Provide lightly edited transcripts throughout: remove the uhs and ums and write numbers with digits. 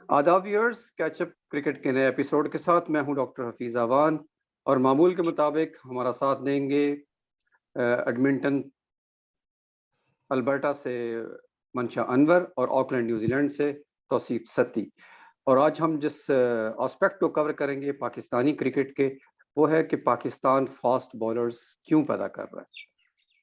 आदाब viewers, catch up cricket के नए एपिसोड के साथ मैं हूं डॉक्टर हफीज अवान और मामूल के मुताबिक हमारा साथ देंगे एडमिंटन अल्बर्टा से मंशा अनवर और ऑकलैंड न्यूजीलैंड से तौसीफ सत्ती। और आज हम जिस एस्पेक्ट को कवर करेंगे पाकिस्तानी क्रिकेट के, वो है कि पाकिस्तान फास्ट बॉलर्स क्यों पैदा कर रहा है।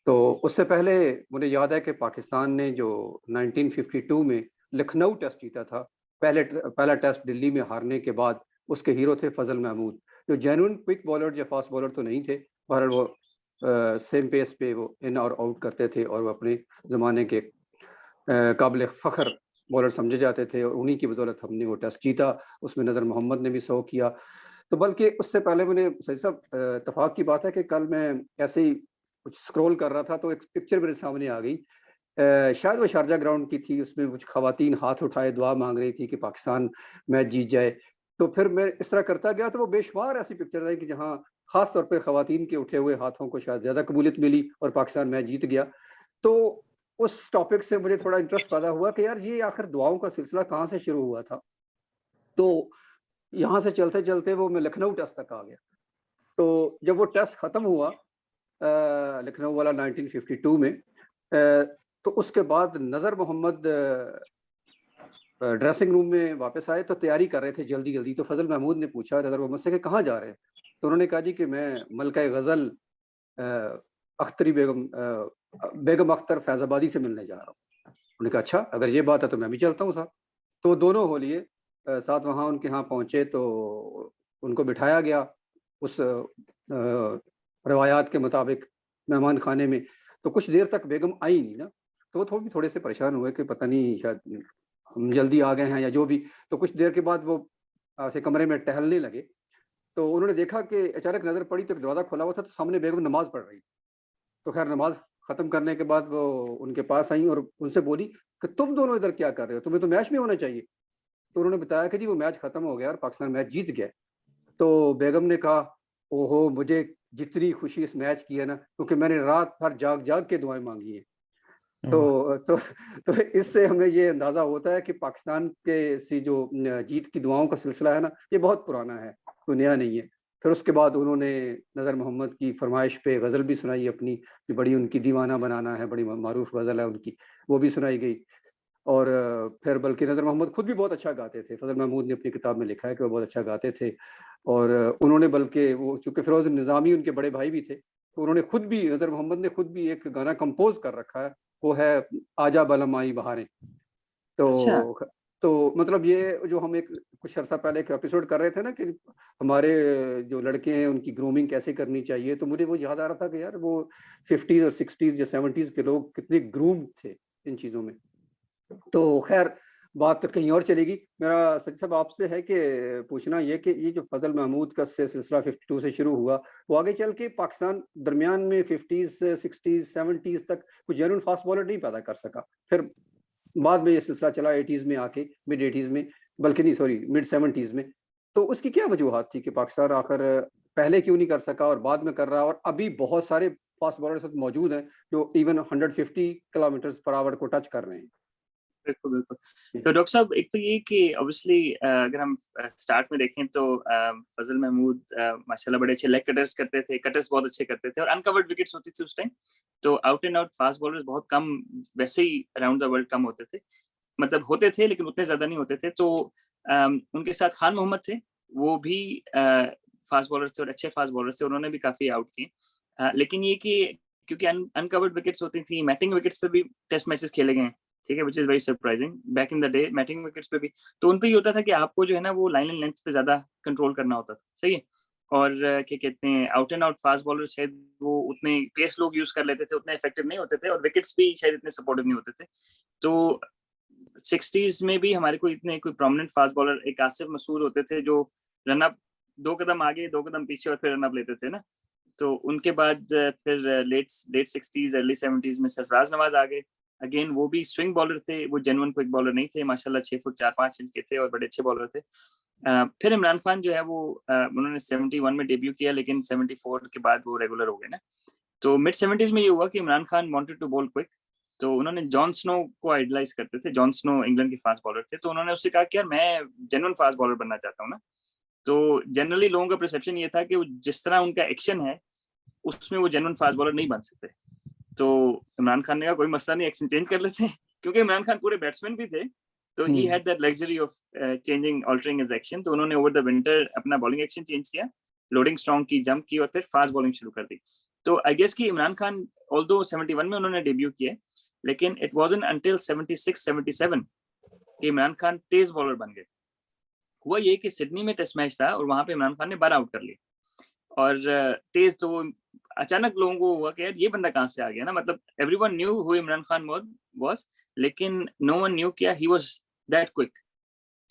तो उससे पहले मुझे याद है कि पाकिस्तान ने जो 1952 में लखनऊ टेस्ट जीता था, पहला टेस्ट दिल्ली में हारने के बाद, उसके हीरो थे फजल महमूद, जो जेन्युइन क्विक बॉलर या फास्ट बॉलर तो नहीं थे, पर वो सेम पेस पे वो इन और आउट करते थे और वो अपने ज़माने के काबिल फ़ख्र बॉलर समझे जाते थे और उन्हीं की बदौलत हमने वो टेस्ट जीता। उसमें नज़र मोहम्मद ने भी 100 किया। तो बल्कि उससे पहले मैंने सही साहब, इत्तेफाक की बात है कि कल मैं ऐसे ही कुछ स्क्रॉल कर रहा था तो एक पिक्चर मेरे सामने आ गई। शायद वो शारजा ग्राउंड की थी। उसमें कुछ खवातीन हाथ उठाए दुआ मांग रही थी कि पाकिस्तान मैच जीत जाए। तो फिर मैं इस तरह करता गया तो वो बेशुमार ऐसी पिक्चर आई कि जहाँ खास तौर पे खवातीन के उठे हुए हाथों को शायद ज्यादा कबूलियत मिली और पाकिस्तान मैच जीत गया। तो उस टॉपिक से मुझे थोड़ा इंटरेस्ट पैदा हुआ कि यार ये आखिर दुआओं का सिलसिला कहाँ से शुरू हुआ था। तो यहाँ से चलते चलते वो मैं लखनऊ टेस्ट तक आ गया। तो जब वो टेस्ट खत्म हुआ लखनऊ वाला 1952 में, तो उसके बाद नज़र मोहम्मद ड्रेसिंग रूम में वापस आए तो तैयारी कर रहे थे जल्दी जल्दी। तो फजल महमूद ने पूछा नज़र मोहम्मद से कि कहाँ जा रहे हैं। तो उन्होंने कहा जी कि मैं मलका गज़ल अख्तरी बेगम अख्तर फैज़ाबादी से मिलने जा रहा हूँ। उन्होंने कहा अच्छा, अगर ये बात है तो मैं भी चलता हूँ साहब। तो दोनों हो लिए साथ वहाँ उनके यहाँ पहुँचे तो उनको बिठाया गया उस रवायात के मुताबिक मेहमान खाने में। तो कुछ देर तक बेगम आई नहीं ना, तो वो थोड़े से परेशान हुए कि पता नहीं शायद हम जल्दी आ गए हैं या जो भी। तो कुछ देर के बाद वो ऐसे कमरे में टहलने लगे। तो उन्होंने देखा कि अचानक नजर पड़ी तो दरवाजा खुला हुआ था, तो सामने बेगम नमाज पढ़ रही। तो खैर नमाज खत्म करने के बाद वो उनके पास आई और उनसे बोली कि तुम दोनों इधर क्या कर रहे हो, तुम्हें तो मैच में होना चाहिए। तो उन्होंने बताया कि जी वो मैच खत्म हो गया और पाकिस्तान मैच जीत गया। तो बेगम ने कहा ओहो, मुझे जितनी खुशी इस मैच की है ना, क्योंकि मैंने रात भर जाग जाग के दुआएं मांगी है। तो इससे हमें ये अंदाजा होता है कि पाकिस्तान के सी जो जीत की दुआओं का सिलसिला है ना, ये बहुत पुराना है, कोई नया नहीं है। फिर उसके बाद उन्होंने नज़र मोहम्मद की फरमाइश पे गज़ल भी सुनाई अपनी, कि बड़ी उनकी दीवाना बनाना है, बड़ी मारूफ गज़ल है उनकी, वो भी सुनाई गई। और फिर बल्कि नज़र मोहम्मद खुद भी बहुत अच्छा गाते थे। फजल महमूद ने अपनी किताब में लिखा है कि वो बहुत अच्छा गाते थे। और उन्होंने बल्कि वो चूँकि फिरोज़ निज़ामी उनके बड़े भाई भी थे, तो उन्होंने खुद भी, नज़र मोहम्मद ने खुद भी एक गाना कंपोज़ कर रखा है, वो है आजा बलम आई बहारें। अच्छा। तो मतलब ये जो हम एक कुछ अर्सा पहले एक एपिसोड कर रहे थे ना कि हमारे जो लड़के हैं उनकी ग्रूमिंग कैसे करनी चाहिए, तो मुझे वो याद आ रहा था कि यार वो 50s और 60s या 70s के लोग कितने ग्रूम थे इन चीज़ों में। तो खैर बात तो कहीं और चलेगी। मेरा सच साहब आपसे है कि पूछना ये कि ये जो फजल महमूद का सिलसिला 52 से शुरू हुआ, वो आगे चल के पाकिस्तान दरमियान में 50s से 60s 70s तक कोई जेन्युइन फास्ट बॉलर नहीं पैदा कर सका। फिर बाद में ये सिलसिला चला 80s में आके, मिड 80s में, बल्कि नहीं सॉरी मिड 70s में। तो उसकी क्या वजूहत थी कि पाकिस्तान आखिर पहले क्यों नहीं कर सका और बाद में कर रहा है, और अभी बहुत सारे फास्ट बॉलर मौजूद हैं जो इवन 150 किलोमीटर पर आवर को टच कर रहे हैं। बिल्कुल, बिल्कुल। तो डॉक्टर साहब, एक तो ये कि ऑब्वियसली अगर हम स्टार्ट में देखें तो फजल महमूद माशाल्लाह बड़े अच्छे लेग कटर्स करते थे, कटर्स बहुत अच्छे करते थे और अनकवर्ड विकेट्स होती थी उस टाइम। तो out and out fast bowlers बहुत कम, वैसे ही अराउंड द वर्ल्ड कम होते थे। मतलब होते थे लेकिन उतने ज़्यादा नहीं होते थे। तो उनके साथ खान मोहम्मद थे, वो भी फास्ट बॉलर्स थे और अच्छे फास्ट बॉलर्स थे, उन्होंने भी काफ़ी आउट किए। लेकिन ये कि क्योंकि अनकवर्ड विकेट्स होती थी, मैटिंग विकेट्स पे भी टेस्ट मैचेस खेले गए हैं, ठीक है, which is very surprising. Back in the day matting wickets पे भी, तो उन पे ये होता था कि आपको जो है ना वो लाइन एंड लेंथ पे ज़्यादा कंट्रोल करना होता था, सही है? और क्या कहते हैं, out and out fast bowler शायद वो उतने पेस लोग यूज़ कर लेते थे, उतने इफेक्टिव नहीं होते थे और विकेट्स भी शायद इतने सपोर्टिव नहीं होते थे। तो 60s में भी हमारे को इतने कोई प्रोमिनेंट फास्ट बॉलर एक आसिफ मसूद होते थे जो रन अप 2 कदम आगे 2 कदम पीछे और फिर रन अप लेते थे ना। तो उनके बाद फिर late late 60s early 70s में सरफराज नवाज आ गए। अगेन वो भी स्विंग बॉलर थे, वो जेन्युइन क्विक बॉलर नहीं थे, माशाल्लाह 6 फुट 4-5 इंच के थे और बड़े अच्छे बॉलर थे। फिर इमरान खान जो है वो उन्होंने 71 में डेब्यू किया लेकिन 74 के बाद वो रेगुलर हो गए ना। तो मिड 70s में ये हुआ कि Imran Khan wanted to bowl quick तो उन्होंने जॉन स्नो को आइडलाइज करते थे। जॉन स्नो इंग्लैंड के फास्ट बॉलर थे, तो उन्होंने उससे कहा कि यार मैं जेन्युइन फास्ट बॉलर बनना चाहता हूँ ना। तो जनरली लोगों का परसेप्शन ये था कि वो जिस तरह उनका एक्शन है उसमें वो जेन्युइन फास्ट बॉलर नहीं बन सकते। तो इमरान खान ने कहा कोई मसला नहीं, एक्शन चेंज कर लेते हैं क्योंकि इमरान खान पूरे बैट्समैन भी थे, तो he had that luxury of changing altering his action. तो उन्होंने ओवर द विंटर अपना बॉलिंग एक्शन चेंज किया, लोडिंग स्ट्रॉन्ग की, जंप की और फिर फास्ट बॉलिंग शुरू कर दी। तो आई गेस कि इमरान खान ऑल्दो 71 में उन्होंने डेब्यू किया, लेकिन इट वाजंट अंटिल 76-77 कि इमरान खान तेज बॉलर बन गए। हुआ ये कि सिडनी में टेस्ट मैच था और वहां पे इमरान खान ने 12 आउट कर लिए, और तेज तो वो अचानक लोगों को हुआ कि यार ये बंदा कहाँ से आ गया ना, मतलब everyone knew who Imran Khan was, लेकिन नो वन न्यू किया ही वाज दैट क्विक।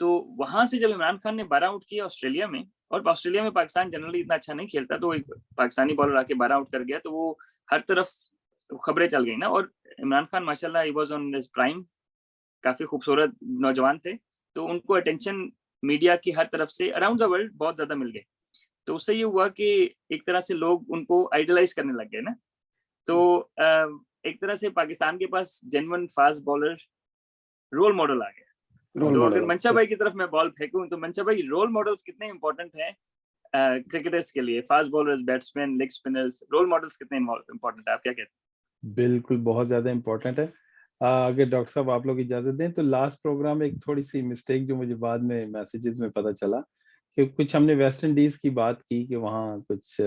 तो वहां से जब इमरान खान ने 12 आउट किया ऑस्ट्रेलिया में, और ऑस्ट्रेलिया में पाकिस्तान जनरली इतना अच्छा नहीं खेलता, तो एक पाकिस्तानी बॉलर आके 12 आउट कर गया, तो वो हर तरफ खबरें चल गई ना। और इमरान खान माशाल्लाह he was on his prime, काफी खूबसूरत नौजवान थे, तो उनको अटेंशन मीडिया की हर तरफ से अराउंड द वर्ल्ड बहुत ज्यादा मिल गए। तो उससे ये हुआ कि एक तरह से लोग उनको आइडलाइज करने लग गए ना। तो एक तरह से पाकिस्तान के पास genuine fast bowler role model आ गया। रोल तो अगर मॉडल। मंशा भाई की तरफ मैं बॉल फेंकूं, तो मंशा भाई रोल मॉडल्स कितने इंपॉर्टेंट हैं क्रिकेटर्स के लिए? Fast bowlers, batsman, leg spinners, role models कितने इंपॉर्टेंट है, आप क्या कहते हैं? बिल्कुल, बहुत ज्यादा इम्पोर्टेंट है। अगर डॉक्टर साहब आप लोग इजाजत दें तो लास्ट प्रोग्राम में एक थोड़ी सी मिस्टेक जो मुझे बाद में मैसेजेस में पता चला कि कुछ हमने वेस्ट इंडीज की बात की कि वहाँ कुछ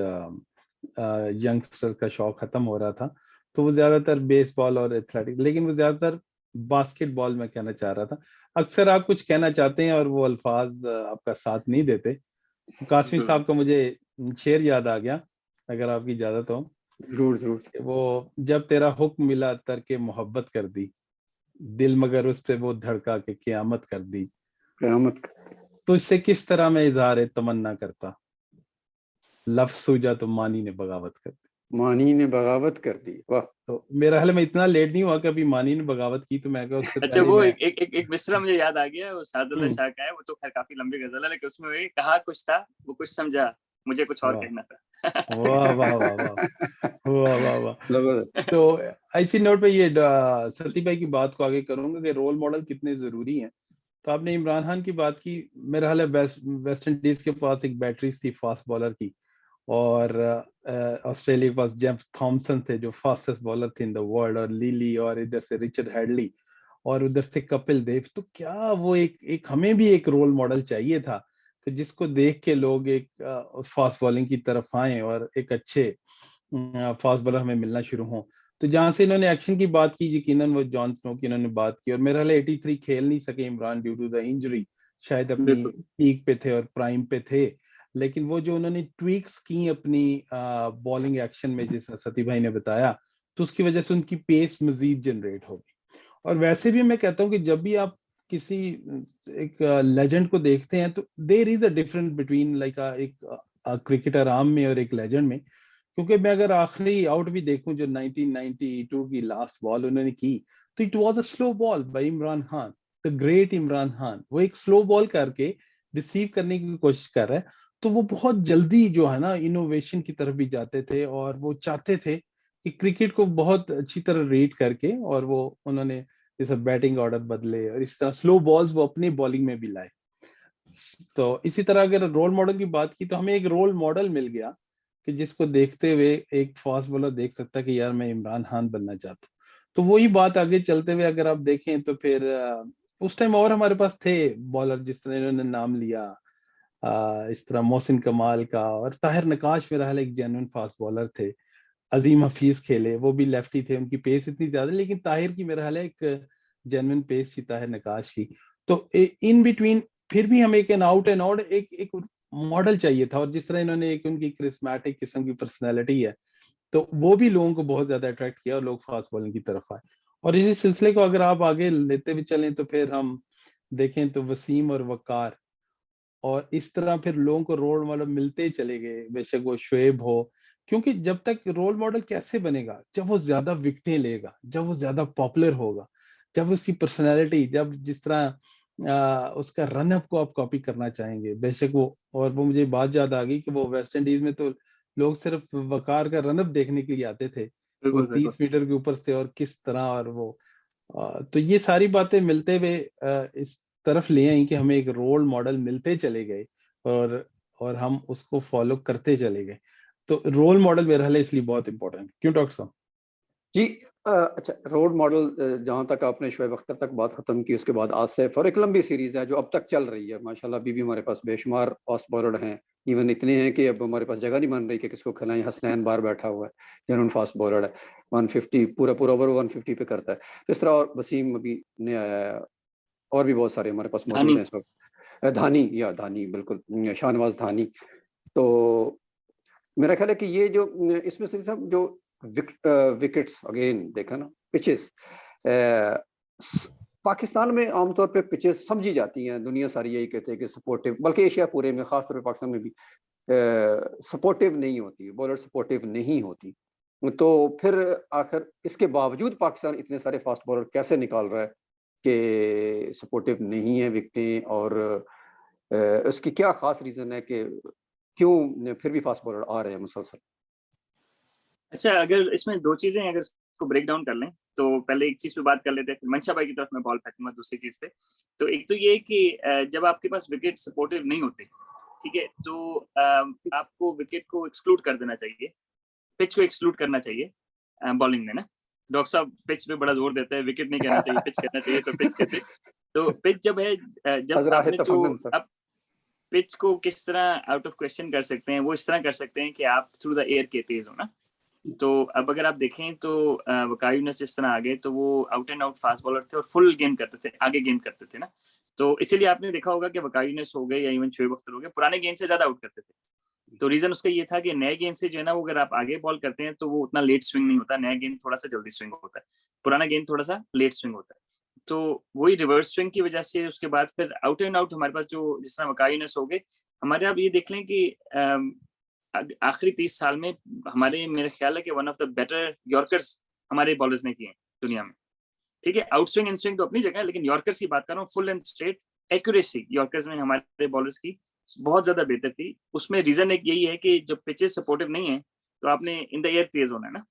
यंगस्टर का शौक खत्म हो रहा था, तो वो ज्यादातर बेसबॉल और एथलेटिक, लेकिन वो ज्यादातर बास्केटबॉल में कहना चाह रहा था। अक्सर आप कुछ कहना चाहते हैं और वो अल्फाज आपका साथ नहीं देते। कासमी साहब का मुझे शेर याद आ गया, अगर आपकी इजाजत हो। जरूर जरूर। वो जब तेरा हुक्म मिला तरके मोहब्बत कर दी, दिल मगर उस पे वो धड़का के क़यामत कर दी, क़यामत। तो इससे किस तरह मैं इजहार तमन्ना करता, लफ्ज सूझा तो मानी ने बगावत कर दी। मानी ने बगावत कर दी, वाह। तो मेरा हाल में इतना लेट नहीं हुआ कि अभी मानी ने बगावत की, तो मैं कहा उससे अच्छा, पहले वो मैं एक मिसरा मुझे याद आ गया, वो सादुल्लाह शाह का है, वो तो खैर काफी लंबी गजल है, लेकिन उसमें वही कहा कुछ था, वो कुछ समझा, मुझे कुछ और वाह कहना था। वाह वाह वाह वाह वाह वाह वाह। जबरदस्त। तो ऐसी नोट पे ये सती भाई की बात को आगे करूंगा कि रोल मॉडल कितने जरूरी हैं। तो आपने इमरान खान की बात की, मेरा हाल है वेस्ट इंडीज के पास एक बैटरीज थी फास्ट बॉलर की, और ऑस्ट्रेलिया के पास जेम्स थॉमसन थे जो फास्टेस्ट बॉलर थे इन द वर्ल्ड, और लीली, और इधर से रिचर्ड हेडली, और उधर से कपिल देव। तो क्या वो एक हमें भी एक रोल मॉडल चाहिए था कि जिसको देख के लोग एक फास्ट बॉलिंग की तरफ आए और एक अच्छे फास्ट बॉलर हमें मिलना शुरू हो। तो जहां से इन्होंने एक्शन की बात की, यकीनन वो जॉन स्नो की इन्होंने बात की, और मेरा हाल 83 खेल नहीं सके Imran due to the injury, शायद अपनी बिल्कुल। पीक पे थे और प्राइम पे थे। लेकिन वो जो उन्होंने ट्वीक्स की अपनी बॉलिंग एक्शन में, जैसा सती भाई ने बताया, तो उसकी वजह से उनकी पेस मजीद जनरेट होगी। और वैसे भी मैं कहता हूँ कि जब भी आप किसी एक लेजेंड को देखते हैं, तो there is a difference between like एक क्रिकेटर आम में और एक लेजेंड में। क्योंकि मैं अगर आखिरी आउट भी देखूं जो 1992 की लास्ट बॉल उन्होंने की, तो it was a slow ball by Imran Khan, the great Imran Khan. वो एक स्लो बॉल करके रिसीव करने की कोशिश कर रहा है, तो वो बहुत जल्दी जो है ना इनोवेशन की तरफ भी जाते थे, और वो चाहते थे कि क्रिकेट को बहुत अच्छी तरह रेट करके, और वो उन्होंने जैसे बैटिंग ऑर्डर बदले और इस तरह स्लो बॉल्स वो अपनी बॉलिंग में भी लाए। तो इसी तरह अगर रोल मॉडल की बात की, तो हमें एक रोल मॉडल मिल गया कि जिसको देखते हुए एक फास्ट बॉलर देख सकता कि यार मैं इमरान खान बनना चाहता हूँ। तो वही बात आगे चलते हुए अगर आप देखें तो फिर उस टाइम और हमारे पास थे बॉलर जिस तरह इन्होंने नाम लिया, इस तरह मोहसिन कमाल का, और ताहिर नकाश मेरा हाल एक जेन्युइन फास्ट बॉलर थे। अजीम हफीज खेले, वो भी लेफ्टी थे, उनकी पेस इतनी ज्यादा, लेकिन ताहिर की मेरा हाल है एक जेन्युइन पेस थी ताहिर नकाश की। तो इन बिटवीन फिर भी हमें एक एन आउट एंड आउट एक एक मॉडल चाहिए था, और जिस तरह इन्होंने एक उनकी क्रिस्मेटिक किस्म की पर्सनैलिटी है, तो वो भी लोगों को बहुत ज्यादा अट्रैक्ट किया और लोग फास्ट बॉलिंग की तरफ आए। और इसी सिलसिले को अगर आप आगे लेते भी चलें तो फिर हम देखें तो वसीम और वकार, और इस तरह फिर लोगों को रोल मॉडल मिलते ही चले गए, बेशक वो शुएब हो। क्योंकि जब तक रोल मॉडल कैसे बनेगा, जब वो ज्यादा विकेटें लेगा, जब वो ज्यादा पॉपुलर होगा, जब उसकी पर्सनैलिटी, जब जिस तरह उसका रनअप को आप कॉपी करना चाहेंगे, बेशक वो। और वो मुझे बात याद आ गई कि वो वेस्ट इंडीज में तो लोग सिर्फ वकार का रनअप देखने के लिए आते थे, वो 30 मीटर के ऊपर से और किस तरह, और वो तो ये सारी बातें मिलते हुए इस तरफ ले आई कि हमें एक रोल मॉडल मिलते चले गए और हम उसको फॉलो करते चले गए। तो रोल मॉडल मेरे ख्याल इसलिए बहुत इंपॉर्टेंट, क्यों डॉक्टर साहब? जी अच्छा, रोल मॉडल जहाँ तक आपने शोएब अख्तर तक बात खत्म की, उसके बाद आसिफ, और एक लंबी सीरीज है जो अब तक चल रही है माशाल्लाह। अभी भी हमारे पास बेशुमार फास्ट बॉलर हैं, इवन इतने हैं कि अब हमारे पास जगह नहीं बन रही कि किसको खिलाएं। हसनैन बार बैठा हुआ है, जनरल फास्ट बॉलर है, 150 पूरा पूरा ओवर 150 पे करता है। तो इस तरह, और वसीम अभी नया आया है, और भी बहुत सारे हमारे पास मौजूद हैं इस वक्त। धानी बिल्कुल, शाहनवाज धानी। तो मेरा ख्याल है कि ये जो इसमें से सब जो विकेट्स अगेन देखा ना, पिचेस पाकिस्तान में आमतौर पे पिचेस समझी जाती हैं, दुनिया सारी यही कहते हैं कि सपोर्टिव, बल्कि एशिया पूरे में, खासतौर पे पाकिस्तान में भी सपोर्टिव नहीं होती, बॉलर सपोर्टिव नहीं होती। तो फिर आखिर इसके बावजूद पाकिस्तान इतने सारे फास्ट बॉलर कैसे निकाल रहा है कि सपोर्टिव नहीं है विकेटें, और उसकी क्या खास रीजन है कि क्यों फिर भी फास्ट बॉलर आ रहे हैं मुसलसल? अच्छा, अगर इसमें दो चीजें हैं, अगर इसको ब्रेक डाउन कर लें तो पहले एक चीज पे बात कर लेते हैं, फिर मंशा भाई की तरफ मैं बॉल फेंकूंगा दूसरी चीज पे। तो एक तो ये कि जब आपके पास विकेट सपोर्टिव नहीं होते, ठीक है, तो आपको विकेट को एक्सक्लूड कर देना चाहिए, पिच को एक्सक्लूड करना चाहिए बॉलिंग में ना। डॉक्टर साहब पिच पे बड़ा जोर देता है, विकेट नहीं कहना चाहिए, पिच कहना चाहिए, तो पिच कहते। तो पिच जब है, जब आपने जो अब पिच को किस तरह आउट ऑफ क्वेश्चन कर सकते हैं, वो इस तरह कर सकते हैं कि आप थ्रू द एयर के तेज हो ना। तो अब अगर आप देखें तो वकाई यूनुस जिस तरह आ गए, तो वो out and out fast bowler थे और फुल गेंद करते थे, आगे गेंद करते थे ना। तो इसीलिए आपने देखा होगा कि वकाई यूनुस हो गए या इवन शोएब अख्तर हो गए, पुराने गेंद से ज्यादा आउट करते थे। तो रीजन उसका ये था कि नए गेंद से जो है ना, वो अगर आप आगे बॉल करते हैं तो वो उतना लेट स्विंग नहीं होता, नया गेंद थोड़ा सा जल्दी स्विंग होता है, पुराना गेंद थोड़ा सा लेट स्विंग होता है। तो वही रिवर्स स्विंग की वजह से उसके बाद फिर आउट एंड आउट हमारे पास जो जिस तरह वकाई यूनुस हो गए हमारे, आप ये देख लें कि आखिरी 30 साल में हमारे, मेरे ख्याल है कि one of the better yorkers हमारे बॉलर्स ने किए हैं दुनिया में। ठीक है, आउट स्विंग इन स्विंग तो अपनी जगह है, लेकिन यॉर्कर्स की बात कर रहा हूँ, full and straight accuracy yorkers में हमारे बॉलर्स की बहुत ज्यादा बेहतर थी। उसमें रीजन एक यही है कि जो पिचेस सपोर्टिव नहीं है, तो आपने इन द एयर तेज होना है ना।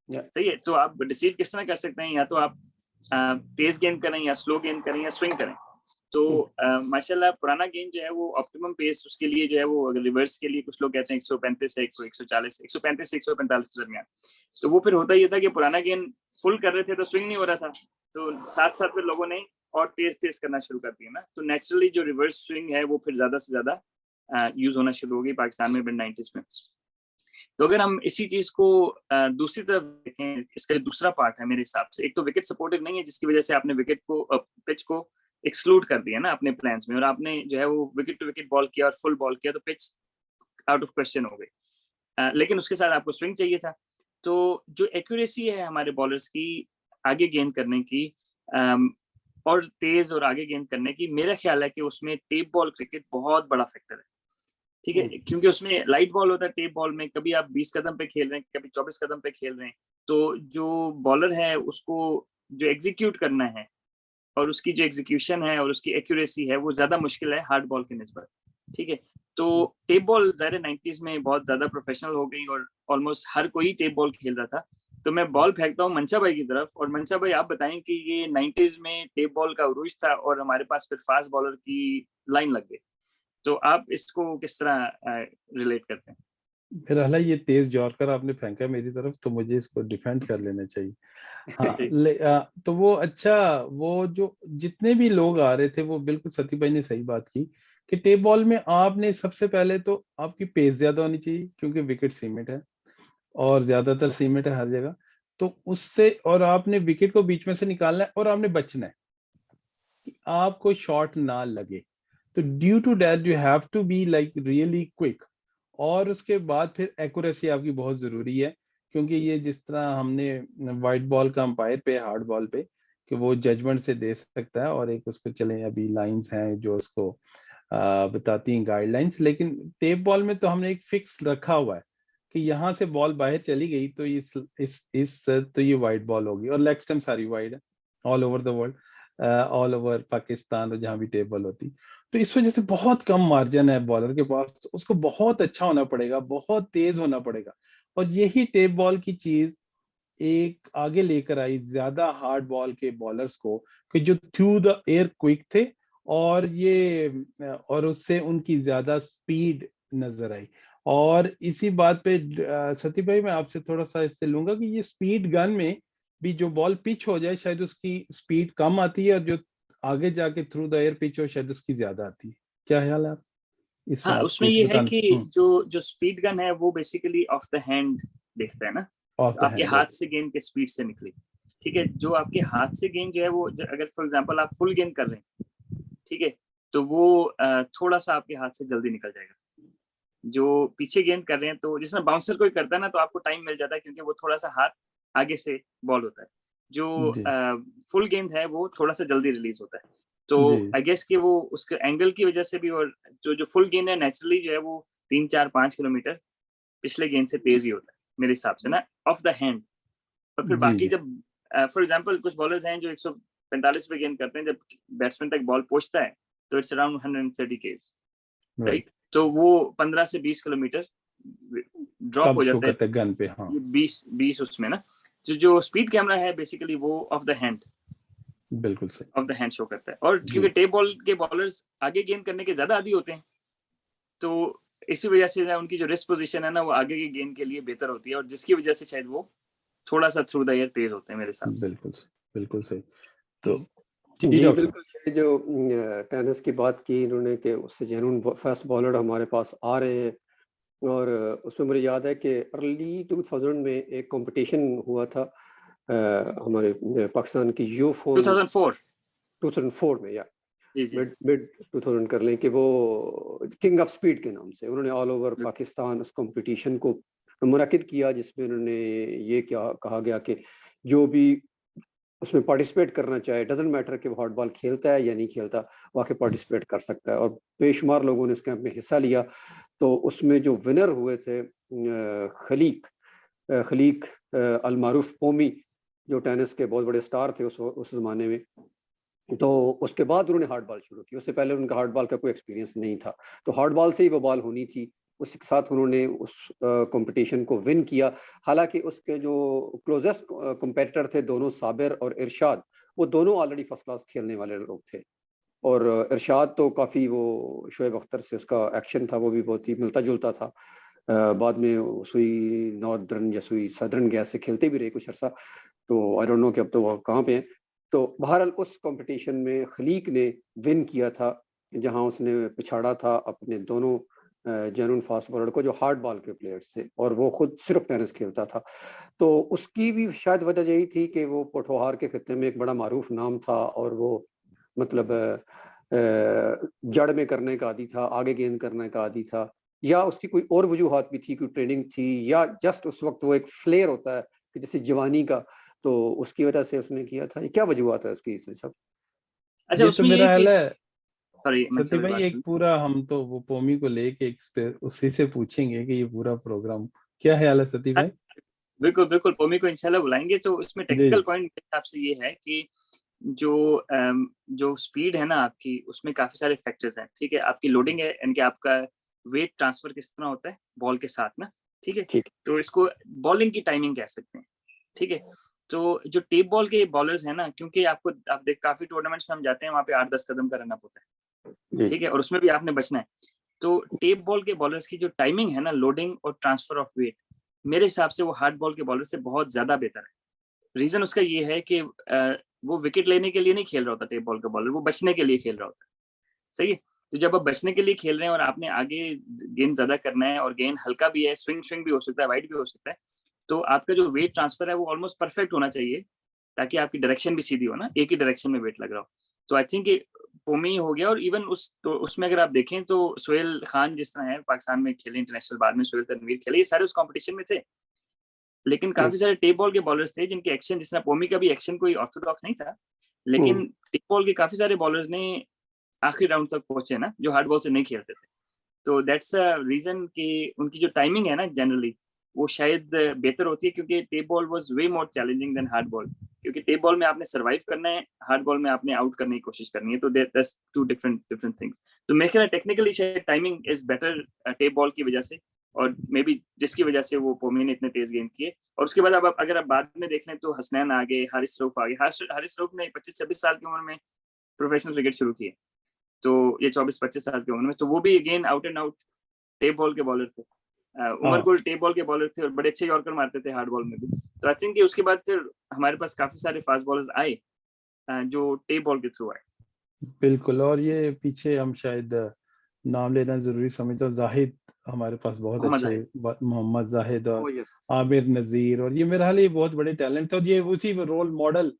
सही है, तो आप डिसीव किस तरह कर सकते हैं, या तो आप तेज गेंद करें या स्लो गेंद करें या स्विंग करें। तो माशाल्लाह पुराना गेंद जो है वो ऑप्टिमम पेस उसके लिए जो है वो, अगर रिवर्स के लिए कुछ लोग कहते हैं 135 से 140, 135 से 145 के दरमियान। तो वो फिर होता ये था कि पुराना गेंद फुल कर रहे थे तो स्विंग नहीं हो रहा था, तो साथ साथ फिर लोगों ने और तेज तेज करना शुरू कर दिया ना, तो नेचुरली जो रिवर्स स्विंग है वो फिर ज्यादा से ज्यादा यूज होना शुरू हो गई पाकिस्तान में मिड 90s में। तो अगर हम इसी चीज को दूसरी तरफ देखें, इसका दूसरा पार्ट है मेरे हिसाब से, एक तो विकेट सपोर्टिव नहीं है जिसकी वजह से आपने विकेट को, पिच को एक्सक्लूड कर दिया ना अपने प्लान्स में, और आपने जो है वो विकेट टू विकेट बॉल किया और फुल बॉल किया, तो पिच आउट ऑफ क्वेश्चन हो गई। लेकिन उसके साथ आपको स्विंग चाहिए था। तो जो एक्यूरेसी है हमारे बॉलर्स की आगे गेंद करने की, और तेज और आगे गेंद करने की, मेरा ख्याल है कि उसमें टेप बॉल क्रिकेट बहुत बड़ा फैक्टर है। ठीक है, क्योंकि उसमें लाइट बॉल होता है टेप बॉल में, कभी आप 20 कदम पे खेल रहे हैं, कभी 24 कदम पे खेल रहे हैं, तो जो बॉलर है उसको जो एग्जीक्यूट करना है और उसकी जो एग्जीक्यूशन है और उसकी एक्यूरेसी है वो ज्यादा मुश्किल है हार्ड बॉल के निस्बत। ठीक है, तो टेप बॉल ज़ाहिर 90s में बहुत ज्यादा प्रोफेशनल हो गई और ऑलमोस्ट हर कोई टेप बॉल खेल रहा था। तो मैं बॉल फेंकता हूँ मंशा भाई की तरफ, और मंशा भाई आप बताएं कि ये 90s में टेप बॉल का उरूज था और हमारे पास फिर फास्ट बॉलर की लाइन लग गई, तो आप इसको किस तरह रिलेट करते हैं? फिर हालांकि ये तेज यॉर्कर आपने फेंका मेरी तरफ, तो मुझे इसको डिफेंड कर लेना चाहिए। हाँ, तो वो अच्छा, वो जो जितने भी लोग आ रहे थे वो बिल्कुल सती भाई ने सही बात की कि टेप बॉल में आपने सबसे पहले तो आपकी पेस ज्यादा होनी चाहिए, क्योंकि विकेट सीमेंट है और ज्यादातर सीमेंट है हर जगह। तो उससे, और आपने विकेट को बीच में से निकालना है और आपने बचना है कि आपको शॉट ना लगे। तो due to that you have to be like really quick, और उसके बाद फिर एक्यूरेसी आपकी बहुत जरूरी है, क्योंकि ये जिस तरह हमने वाइट बॉल का अंपायर पे, हार्ड बॉल पे, कि वो जजमेंट से दे सकता है, और एक उसको चले अभी लाइंस हैं जो उसको बताती हैं गाइडलाइंस, लेकिन टेप बॉल में तो हमने एक फिक्स रखा हुआ है कि यहाँ से बॉल बाहर चली गई तो इस तो ये वाइट बॉल होगी, और लेग स्टम्प सारी वाइड है all over the world, all over Pakistan, और जहाँ भी टेप बॉल होती। तो इस वजह से बहुत कम मार्जिन है बॉलर के पास, उसको बहुत अच्छा होना पड़ेगा, बहुत तेज होना पड़ेगा। और यही टेप बॉल की चीज एक आगे लेकर आई ज्यादा हार्ड बॉल के बॉलर्स को कि जो थ्रू द एयर क्विक थे, और उससे उनकी ज्यादा स्पीड नजर आई। और इसी बात पे सती भाई मैं आपसे थोड़ा सा इससे लूंगा कि ये स्पीड गन में भी जो बॉल पिच हो जाए शायद उसकी स्पीड कम आती है, और जो आगे जाके थ्रू द एयर पिच हो शायद उसकी ज्यादा आती है। क्या ख्याल है आप इस हाँ, बात उसमें पे ये है बताना? कि जो स्पीड गन है वो बेसिकली ऑफ द हैंड देखता है ना, ऑफ द आपके हैंड। हाथ से गेंद के स्पीड से निकली। ठीक है, जो आपके हाथ से गेंद जो है वो अगर फॉर एग्जांपल आप फुल गेंद कर रहे हैं, ठीक है, तो वो थोड़ा सा आपके हाथ से जल्दी निकल जाएगा। जो पीछे गेंद कर रहे हैं, तो जिसमें बाउंसर कोई करता है ना, तो आपको टाइम मिल जाता है क्योंकि वो थोड़ा सा हाथ आगे से बॉल होता है। जो जी फुल गेंद है वो थोड़ा सा जल्दी रिलीज होता है। तो जी आई गेस कि वो उसके एंगल की वजह से भी, और जो फुल गेंद है नेचुरली जो है वो 3, 4, 5 किलोमीटर पिछले गेंद से तेज ही होता है मेरे हिसाब से ना, ऑफ द हैंड। और फिर जी बाकी जी जब फॉर एग्जांपल कुछ बॉलर्स हैं जो 145 पे गेंद करते हैं, जब बैट्समैन तक बॉल पहुंचता है तो इट्स अराउंड 130 केज, राइट। राइट। तो वो 15 से 20 किलोमीटर ड्रॉप कब हो शो जाता है, करते हैं गन पे? हाँ, ये 20 उसमें ना। जो स्पीड कैमरा है बेसिकली वो ऑफ द हैंड, बिल्कुल सही। ऑफ द हैंड शो करता है। और जी क्योंकि टेप बॉल के बॉलर्स आगे गेंद करने के ज्यादा आदी होते हैं, तो इसी वजह से उनकी जो रिस्ट पोजीशन है ना वो आगे की गेंद के लिए बेहतर होती है, और जिसकी वजह से शायद वो थोड़ा सा थ्रू द एयर तेज होते हैं मेरे हिसाब से। बिल्कुल सही। तो जी डॉक्टर साहब। बिल्कुल, ये जो टेनिस की बात की इन्होंने कि उससे जेन्युइन फास्ट बॉलर हमारे पास आ रहे हैं, और उसमें मुझे याद है कि अर्ली 2000 में एक कंपटीशन हुआ था हमारे पाकिस्तान की यू फोन 2004 2004 में, या जी जी मिड 2000 कर लें, कि वो किंग ऑफ स्पीड के नाम से उन्होंने ऑल ओवर पाकिस्तान उस कंपटीशन को मुनक्किद किया, जिसमें उन्होंने ये क्या कहा गया कि जो भी उसमें पार्टिसिपेट करना चाहे, डजेंट मैटर कि वो हॉट बॉल खेलता है या नहीं खेलता, वो आके पार्टिसिपेट कर सकता है। और बेशुमार लोगों ने उस कैंप में हिस्सा लिया। तो उसमें जो विनर हुए थे खलीक अलमारूफ पोमी, जो टेनिस के बहुत बड़े स्टार थे उस जमाने में। तो उसके बाद उन्होंने हार्ड बॉल शुरू की, उससे पहले उनका हार्ड बॉल का कोई एक्सपीरियंस नहीं था। तो हार्ड बॉल से ही वो बॉल होनी थी, उसके साथ उन्होंने उस कंपटीशन को विन किया। हालांकि उसके जो क्लोजेस्ट कंपेटिटर थे दोनों, साबिर और इरशाद, वो दोनों ऑलरेडी फर्स्ट क्लास खेलने वाले लोग थे। और इरशाद तो काफ़ी, वो शोएब अख्तर से उसका एक्शन था वो भी बहुत ही मिलता जुलता था। बाद में सुई नॉर्दर्न या सुई सदर्न गैस से खेलते भी रहे कुछ अर्सा, तो आई डोंट नो कि अब तो वो कहाँ पे हैं। तो बहरहाल उस कंपटीशन में खलीक ने विन किया था, जहां उसने पिछाड़ा था अपने दोनों जेन्युइन फास्ट बॉलर को जो हार्ड बॉल के प्लेयर्स थे, और वो खुद सिर्फ टेनिस खेलता था। तो उसकी भी शायद वजह यही थी कि वो पोठोहार के खित्ते में एक बड़ा मारूफ नाम था, और वो मतलब जड़ में करने का आदी था, आगे गेंद करने का आदी था, या उसकी कोई और वजूहत भी थी, कोई ट्रेनिंग थी, या जस्ट उस वक्त वो एक फ्लेयर होता है कि जैसे जवानी का, तो उसकी वजह से उसने किया था। ये क्या वजूहत है उसकी सब? अच्छा, ये तो उसमें ये मेरा कि हाल है सॉरी मैं सती चलो भाई, बात एक पूरा हम तो वो पोमी को लेके उसी से पूछेंगे कि ये पूरा प्रोग्राम क्या ख्याल है सती भाई? बिल्कुल बिल्कुल, पोमी को इंशाल्लाह बुलाएंगे। तो इसमें जी टेक्निकल पॉइंट मेरे हिसाब से ये है कि जो जो स्पीड है ना आपकी, उसमें काफी सारे फैक्टर्स हैं। ठीक है, आपकी लोडिंग है, यानी कि आपका वेट ट्रांसफर किस तरह होता है बॉल के साथ ना। ठीक है, ठीक। तो इसको बॉलिंग की टाइमिंग कह सकते हैं। ठीक है, तो जो टेप बॉल के बॉलर्स हैं ना, क्योंकि आप देख काफी टूर्नामेंट्स में हम जाते हैं, वहाँ पे 8-10 कदम का रन अप होता है। जी ठीक है, और उसमें भी आपने बचना है। तो टेप बॉल के बॉलर्स की जो टाइमिंग है ना, लोडिंग और ट्रांसफर ऑफ वेट, मेरे हिसाब से वो हार्ड बॉल के बॉलर से बहुत ज्यादा बेहतर है। रीजन उसका ये है कि वो विकेट लेने के लिए नहीं खेल रहा होता टेप बॉल का बॉलर, वो बचने के लिए खेल रहा होता है। सही है, तो जब आप बचने के लिए खेल रहे हैं और आपने आगे गेंद ज्यादा करना है, और गेंद हल्का भी है, स्विंग भी हो सकता है, वाइड भी हो सकता है, तो आपका जो वेट ट्रांसफर है वो ऑलमोस्ट परफेक्ट होना चाहिए, ताकि आपकी डायरेक्शन भी सीधी हो ना, एक ही डायरेक्शन में वेट लग रहा हो। तो आई थिंक पोमी हो गया। और इवन उसमें अगर आप देखें तो सोहेल खान जिस तरह है, पाकिस्तान में खेले इंटरनेशनल, बाद में सोहेल तनवीर खेले, ये सारे उस कंपटीशन में थे। लेकिन काफी सारे टेप बॉल के बॉलर्स थे जिनके एक्शन, जिस तरह पोमी का भी एक्शन कोई ऑर्थोडॉक्स नहीं था, लेकिन टेप बॉल के काफी सारे बॉलर्स ने आखिरी राउंड तक पहुंचे ना, जो हार्ड बॉल से नहीं खेलते थे। तो दैट्स अ रीजन कि उनकी जो टाइमिंग है ना जनरली वो शायद बेहतर होती है, क्योंकि tape ball was way more challenging than hard ball. क्योंकि टेप बॉल में आपने सर्वाइव करना है, हार्ड बॉल में आपने आउट करने की कोशिश करनी है। तो दैट्स टू डिफरेंट थिंग्स। तो मेरे ख्याल टेक्निकली शायद timing is better tape ball की वजह से, और मे बी जिसकी वजह से वो पोमी ने इतने तेज गेंद किए। और उसके बाद अब अगर आप बाद में देख लें तो हसनैन आ गए, हारिस रऊफ आ गए। हारिस रऊफ ने 25-26 साल की उम्र में प्रोफेशनल क्रिकेट शुरू की, तो ये 24-25 साल की उम्र में, तो वो भी again out and out tape ball के बॉलर थे। उमर गुल टेप बॉल के बॉलर थे और बड़े अच्छे यॉर्कर मारते थे हार्ड बॉल में भी। तो आई थिंक कि उसके बाद फिर हमारे पास काफी सारे फास्ट बॉलर्स आए जो टेप बॉल के थ्रू आए। बिल्कुल, और ये पीछे हम शायद नाम लेना जरूरी समझता हूँ, जाहिद हमारे पास बहुत अच्छे, मोहम्मद जाहिद और आमिर नजीर, और ये मेरे हाल ये बहुत बड़े टैलेंट थे। और ये उसी रोल मॉडल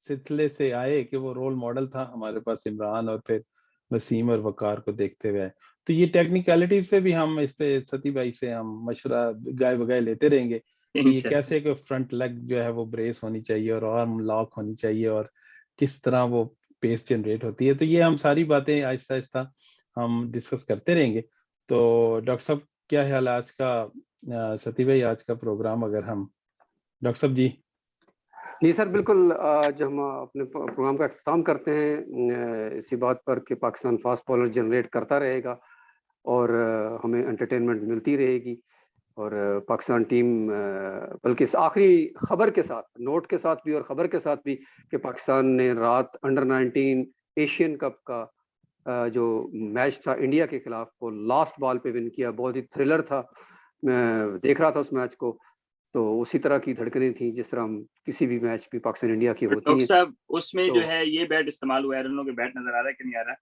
सिलसिले से आए कि वो रोल मॉडल था हमारे पास इमरान, और फिर वसीम और वकार को देखते हुए। तो ये टेक्निकलिटीज पे भी हम इस पे सती भाई से हम मशवरा गाय बगाए लेते रहेंगे कि ये कैसे कि फ्रंट लेग जो है वो ब्रेस होनी चाहिए और आर्म लॉक होनी चाहिए और किस तरह वो पेस जनरेट होती है। तो ये हम सारी बातें आहिस्ता आहिस्ता हम डिस्कस करते रहेंगे। तो डॉक्टर साहब क्या ख्याल है आज का, सती भाई आज का प्रोग्राम अगर हम, डॉक्टर साहब जी सर बिल्कुल। आज हम अपने प्रोग्राम का अख्ताम करते हैं इसी बात पर कि पाकिस्तान फास्ट बॉलर जनरेट करता रहेगा और हमें एंटरटेनमेंट मिलती रहेगी। और पाकिस्तान टीम बल्कि इस आखिरी खबर के साथ, नोट के साथ भी और खबर के साथ भी कि पाकिस्तान ने रात अंडर 19 एशियन कप का जो मैच था इंडिया के खिलाफ, वो लास्ट बॉल पे विन किया। बहुत ही थ्रिलर था, मैं देख रहा था उस मैच को, तो उसी तरह की धड़कनें थी जिस तरह हम किसी भी मैच भी पाकिस्तान इंडिया की होती हैं। डॉक्टर साहब उसमें तो जो है ये बैट इस्तेमाल हुआ है, एरन के बैट नजर आ रहा है कि नहीं आ रहा?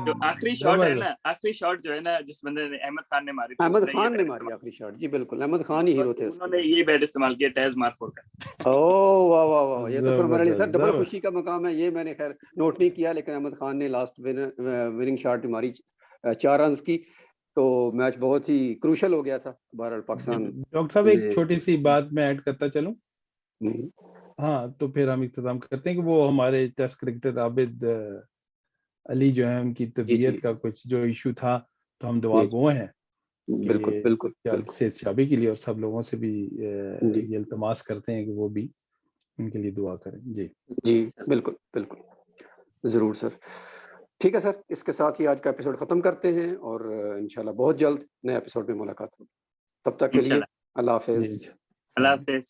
जो आखिरी शॉट है ना, आखिरी शॉट जो है ना जिस बंदे ने, अहमद खान ने मारी थी, अहमद खान ने मारी आखिरी शॉट। जी बिल्कुल, अहमद खान ही हीरो थे। उन्होंने ये बैट इस्तेमाल किया टैज मार्कोर का। ओह वाह वाह वाह, ये तो फिर हमारे लिए सर डबल खुशी का मकाम है। ये मैंने खैर नोट नहीं किया, लेकिन अहमद खान ने लास्ट विनिंग शॉट मारी 4 रन की, तो मैच बहुत ही क्रूशल हो गया था। बहरहाल पाकिस्तान। डॉक्टर साहब एक छोटी सी बात मैं ऐड करता चलूं। हाँ, तो फिर हम इंतजाम करते हैं कि वो हमारे टेस्ट क्रिकेटर आबिद अली जो है उनकी तबीयत का कुछ जो इशू था, तो हम दुआ गो हैं बिल्कुल बिल्कुल सेहत याबी के लिए, और सब लोगों से भी ये इल्तमास करते हैं कि वो भी उनके लिए दुआ करें। जी जी बिल्कुल बिल्कुल, जरूर सर। ठीक है सर, इसके साथ ही आज का एपिसोड खत्म करते हैं और इंशाल्लाह बहुत जल्द नए एपिसोड में मुलाकात होगी। तब तक के लिए अल्लाह हाफिज। अल्लाह हाफिज।